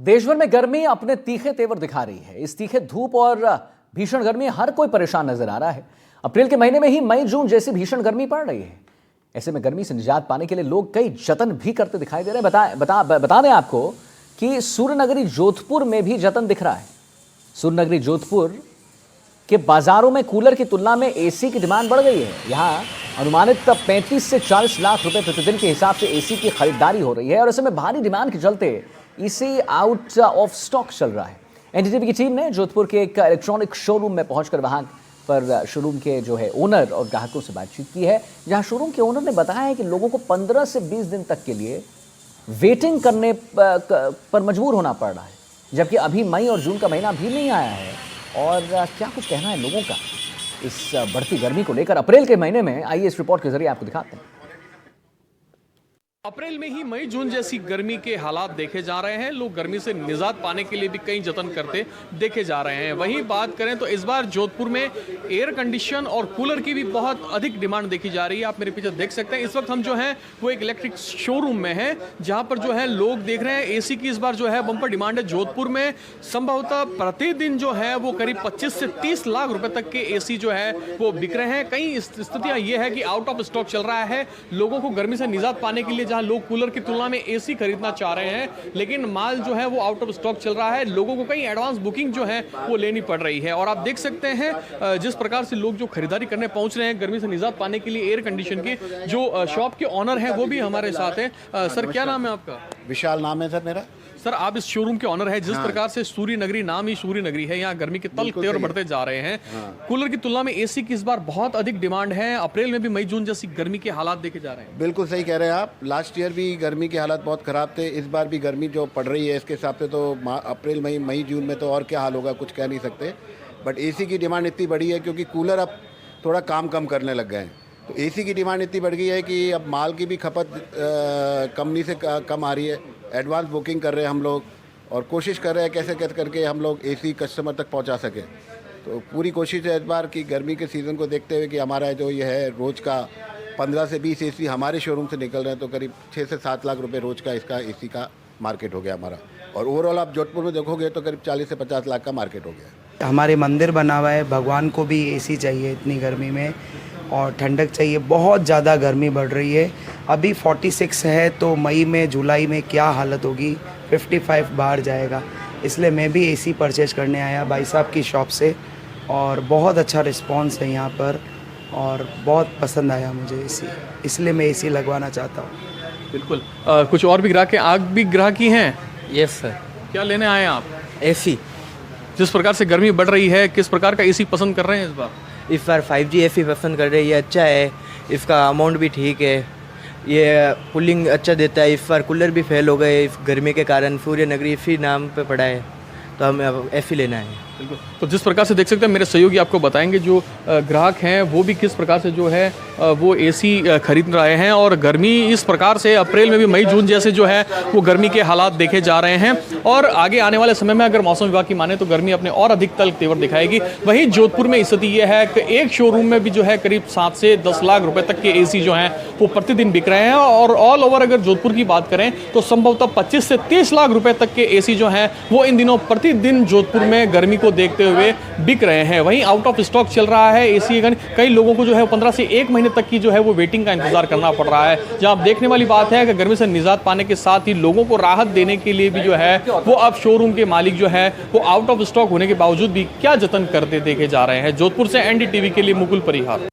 देश भर में गर्मी अपने तीखे तेवर दिखा रही है। इस तीखे धूप और भीषण गर्मी हर कोई परेशान नजर आ रहा है। अप्रैल के महीने में ही मई जून जैसी भीषण गर्मी पड़ रही है। ऐसे में गर्मी से निजात पाने के लिए लोग कई जतन भी करते दिखाई दे रहे हैं। बता दें आपको कि सूर्यनगरी जोधपुर में भी जतन दिख रहा है। सूर्यनगरी जोधपुर के बाजारों में कूलर की तुलना में एसी की डिमांड बढ़ गई है। यहाँ अनुमानित 35 से 40 लाख रुपए प्रतिदिन के हिसाब से एसी की खरीदारी हो रही है और ऐसे में भारी डिमांड के चलते एसी आउट ऑफ स्टॉक चल रहा है। एनडीटीवी की टीम ने जोधपुर के एक इलेक्ट्रॉनिक शोरूम में पहुंचकर वहां पर शोरूम के जो है ओनर और ग्राहकों से बातचीत की है, जहां शोरूम के ओनर ने बताया है कि लोगों को 15 से 20 दिन तक के लिए वेटिंग करने पर मजबूर होना पड़ रहा है, जबकि अभी मई और जून का महीना भी नहीं आया है। और क्या कुछ कहना है लोगों का इस बढ़ती गर्मी को लेकर अप्रैल के महीने में, आइए इस रिपोर्ट के जरिए आपको दिखाते हैं। अप्रैल में ही मई जून जैसी गर्मी के हालात देखे जा रहे हैं। लोग गर्मी से निजात पाने के लिए भी कई जतन करते देखे जा रहे हैं। वहीं बात करें तो इस बार जोधपुर में एयर कंडीशन और कूलर की भी बहुत अधिक डिमांड देखी जा रही है। आप मेरे पीछे देख सकते हैं, इस वक्त हम जो है वो एक इलेक्ट्रिक शोरूम में हैं, जहां पर जो है लोग देख रहे हैं एसी की इस बार जो है बम्पर डिमांड है। जोधपुर में संभवतः प्रतिदिन जो है वो करीब 25 से 30 लाख रुपए तक के एसी जो है वो बिक रहे हैं। कई स्थितियां ये है कि आउट ऑफ स्टॉक चल रहा है। लोगों को गर्मी से निजात पाने के लिए जहां लोग कूलर की तुलना में एसी खरीदना चाह रहे हैं, लेकिन माल जो है वो आउट ऑफ स्टॉक चल रहा है। लोगों को कई एडवांस बुकिंग जो है वो लेनी पड़ रही है। और आप देख सकते हैं जिस प्रकार से लोग जो खरीदारी करने पहुंच रहे हैं गर्मी से निजात पाने के लिए एयर कंडीशन की, जो शॉप के ऑनर हैं वो भी हमारे साथ हैं। सर, क्या नाम है आपका? विशाल नाम है सर मेरा। सर, आप इस शोरूम के ऑनर हैं। जिस प्रकार से सूर्यनगरी, नाम ही सूर्यनगरी है, यहाँ गर्मी के तल्ख तेवर बढ़ते जा रहे हैं। कूलर की तुलना में एसी की इस बार बहुत अधिक डिमांड है। अप्रैल में भी मई जून जैसी गर्मी के हालात देखे जा रहे हैं। बिल्कुल सही कह रहे हैं आप। लास्ट ईयर भी गर्मी के हालात बहुत ख़राब थे। इस बार भी गर्मी जो पड़ रही है इसके हिसाब से तो अप्रैल मई जून में तो और क्या हाल होगा कुछ कह नहीं सकते। बट एसी की डिमांड इतनी बड़ी है क्योंकि कूलर अब थोड़ा काम कम करने लग गए हैं, तो एसी की डिमांड इतनी बढ़ गई है कि अब माल की भी खपत कंपनी से कम आ रही है। एडवांस बुकिंग कर रहे हैं हम लोग और कोशिश कर रहे हैं कैसे कैसे करके हम लोग एसी कस्टमर तक पहुंचा सकें। तो पूरी कोशिश है इस बार कि गर्मी के सीज़न को देखते हुए कि हमारा जो ये है रोज़ का 15 से 20 एसी हमारे शोरूम से निकल रहे हैं, तो करीब 6 से 7 लाख रुपए रोज़ का इसका एसी का मार्केट हो गया हमारा। और ओवरऑल आप जोधपुर में देखोगे तो करीब 40 से 50 लाख का मार्केट हो गया। हमारे मंदिर बना हुआ है, भगवान को भी एसी चाहिए इतनी गर्मी में और ठंडक चाहिए। बहुत ज़्यादा गर्मी बढ़ रही है। अभी 46 है तो मई में जुलाई में क्या हालत होगी, 55 बाहर जाएगा। इसलिए मैं भी एसी परचेज करने आया भाई साहब की शॉप से और बहुत अच्छा रिस्पांस है यहाँ पर और बहुत पसंद आया मुझे एसी, इसलिए मैं एसी लगवाना चाहता हूँ। बिल्कुल। कुछ और भी ग्राहक हैं? आप भी ग्राहकी हैं? Yes sir. क्या लेने आए हैं आप? एसी। जिस प्रकार से गर्मी बढ़ रही है, किस प्रकार का एसी पसंद कर रहे हैं इस बार? इस बार 5G एसी पसंद कर रही है। अच्छा है, इसका अमाउंट भी ठीक है, ये कूलिंग अच्छा देता है। इस बार कूलर भी फेल हो गए इस गर्मी के कारण। सूर्यनगरी इसी नाम पे पड़ा है तो हमें एसी लेना है। बिल्कुल। तो जिस प्रकार से देख सकते हैं, मेरे सहयोगी आपको बताएंगे जो ग्राहक हैं वो भी किस प्रकार से जो है वो एसी खरीद रहे हैं। और गर्मी इस प्रकार से अप्रैल में भी मई जून जैसे जो है वो गर्मी के हालात देखे जा रहे हैं। और आगे आने वाले समय में अगर मौसम विभाग की माने तो गर्मी अपने और अधिक तल्ख तेवर दिखाएगी। वहीं जोधपुर में स्थिति ये है कि एक शोरूम में भी जो है करीब 7 से 10 लाख रुपए तक के एसी जो हैं वो प्रतिदिन बिक रहे हैं। और ऑल ओवर अगर जोधपुर की बात करें तो संभवतः 25 से 30 लाख रुपए तक के एसी जो हैं वो इन दिनों प्रतिदिन जोधपुर में गर्मी को देखते हुए बिक रहे हैं। वहीं आउट ऑफ स्टॉक चल रहा है एसी। कई लोगों को जो है 15 से 1 महीने तक की जो है वो वेटिंग का इंतजार करना पड़ रहा है। जहां आप देखने वाली बात है कि गर्मी से निजात पाने के साथ ही लोगों को राहत देने के लिए भी जो है वो अब शोरूम के मालिक जो है वो आउट ऑफ स्टॉक होने के बावजूद भी क्या जतन करते देखे जा रहे हैं। जोधपुर से एनडीटीवी के लिए मुकुल परिहार।